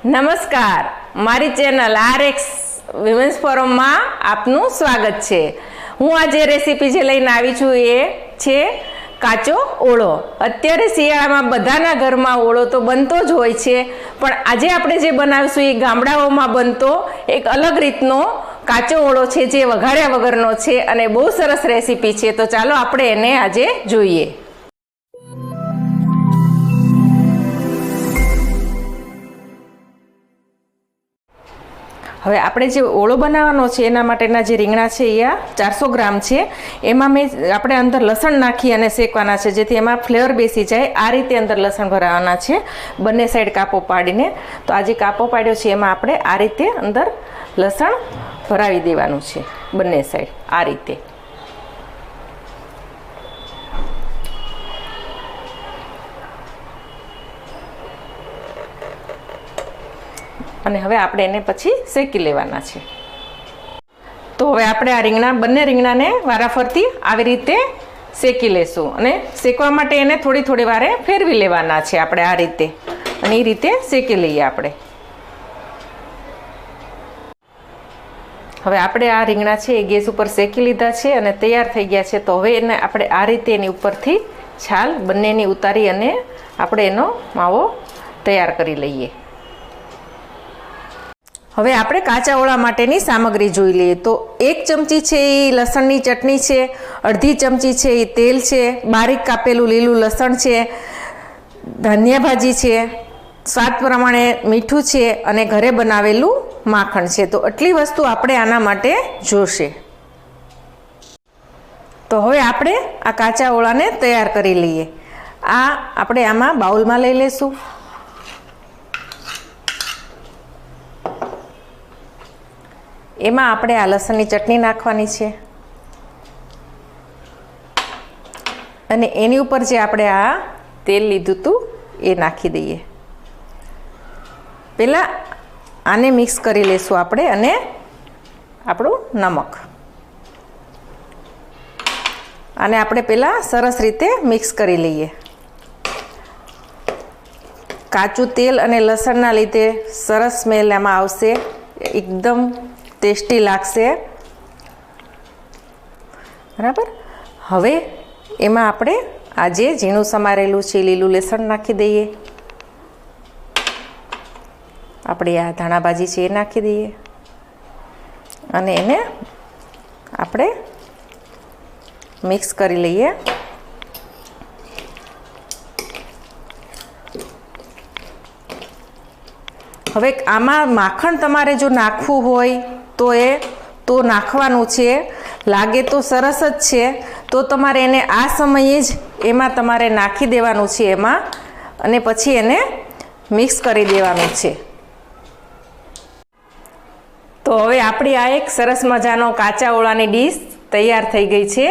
નમસ્કાર, મારી channel RX women's ફોરમમાં આપનું સ્વાગત છે। હું આજે રેસીપી જે લઈને આવી છું એ છે કાચો ઓળો। અત્યારે શિયાળામાં બધાના ઘરમાં ઓળો તો બનતો જ હોય છે, પણ આજે આપણે જે બનાવીશું એ ગામડાઓમાં બનતો એક અલગ રીતનો કાચો ઓળો છે, જે વઘાર્યા વગરનો છે અને બહુ સરસ રેસીપી છે। તો ચાલો આપણે એને આજે જોઈએ। હવે આપણે જે ઓળો બનાવવાનો છે એના માટેના જે રીંગણા છે એ 400 ગ્રામ છે। એમાં આપણે અંદર લસણ નાખી અને શેકવાના છે, જેથી એમાં ફ્લેવર બેસી જાય। આ રીતે અંદર લસણ ભરાવાના છે, બંને સાઈડ કાપો પાડીને। તો આ જે કાપો પાડ્યો છે એમાં આપણે આ રીતે અંદર લસણ ભરાવી દેવાનું છે, બંને સાઈડ આ રીતે। અને હવે આપણે એને પછી શેકી લેવાના છે। તો હવે આપણે આ બંને રીંગણાને વારાફરતી આવી રીતે શેકી લેશું, અને શેકવા માટે એને થોડી થોડી વારે ફેરવી લેવાના છે આપણે આ રીતે, અને એ રીતે શેકી લઈએ આપણે। હવે આપણે આ રીંગણા છે એ ગેસ ઉપર શેકી લીધા છે અને તૈયાર થઈ ગયા છે। તો હવે એને આપણે આ રીતે એની ઉપરથી છાલ બંનેની ઉતારી અને આપણે એનો માવો તૈયાર કરી લઈએ। હવે આપણે કાચા ઓળા માટેની સામગ્રી જોઈ લઈએ। તો 1 ચમચી છે એ લસણની ચટણી છે, અડધી ચમચી છે એ તેલ છે, બારીક કાપેલું લીલું લસણ છે, ધાન્યા ભાજી છે, સ્વાદ પ્રમાણે મીઠું છે અને ઘરે બનાવેલું માખણ છે। તો આટલી વસ્તુ આપણે આના માટે જોશે। તો હવે આપણે આ કાચા ઓળાને તૈયાર કરી લઈએ। આ આપણે આમાં બાઉલમાં લઈ લઈશું। એમાં આપણે આ લસણની ચટણી નાખવાની છે, અને એની ઉપર જે આપણે આ તેલ લીધું હતું એ નાખી દઈએ। પહેલાં આને મિક્સ કરી લઈશું આપણે, અને આપણું નમક, આને આપણે પહેલાં સરસ રીતે મિક્સ કરી લઈએ। કાચું તેલ અને લસણના લીધે સરસ સ્મેલ એમાં આવશે, એકદમ ટેસ્ટી લાગશે, બરાબર। હવે એમાં આપણે આ જે ઝીણું સમારેલું છે લીલું લસણ નાખી દઈએ, આપણે આ ધાણા ભાજી છે એ નાખી દઈએ, અને એને આપણે મિક્સ કરી લઈએ। હવે આમાં માખણ તમારે જો નાખવું હોય તો નાખવાનું છે, લાગે તો સરસ જ છે। તો તમારે એને આ સમયે જ એમાં તમારે નાખી દેવાનું છે એમાં, અને પછી એને મિક્સ કરી દેવાનું છે। તો હવે આપણી આ એક સરસ મજાનો કાચા ઓળાની ડીશ તૈયાર થઈ ગઈ છે।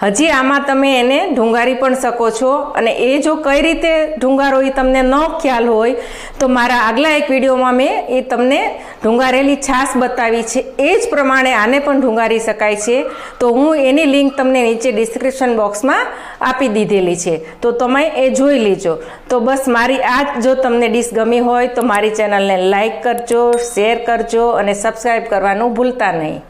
હજી આમાં તમે એને ઢુંગારી પણ શકો છો, અને એ જો કઈ રીતે ઢુંગારો એ તમને ન ખ્યાલ હોય તો મારા આગલા એક વિડીયોમાં મેં એ તમને ઢુંગારેલી છાશ બતાવી છે, એ જ પ્રમાણે આને પણ ઢુંગારી શકાય છે। તો હું એની લિંક તમને નીચે ડિસ્ક્રિપ્શન બોક્સમાં આપી દીધેલી છે, તો તમે એ જોઈ લેજો। તો બસ મારી આ જો તમને ડીશ ગમી હોય તો મારી ચેનલને લાઈક કરજો, શેર કરજો અને સબસ્ક્રાઈબ કરવાનું ભૂલતા નહીં।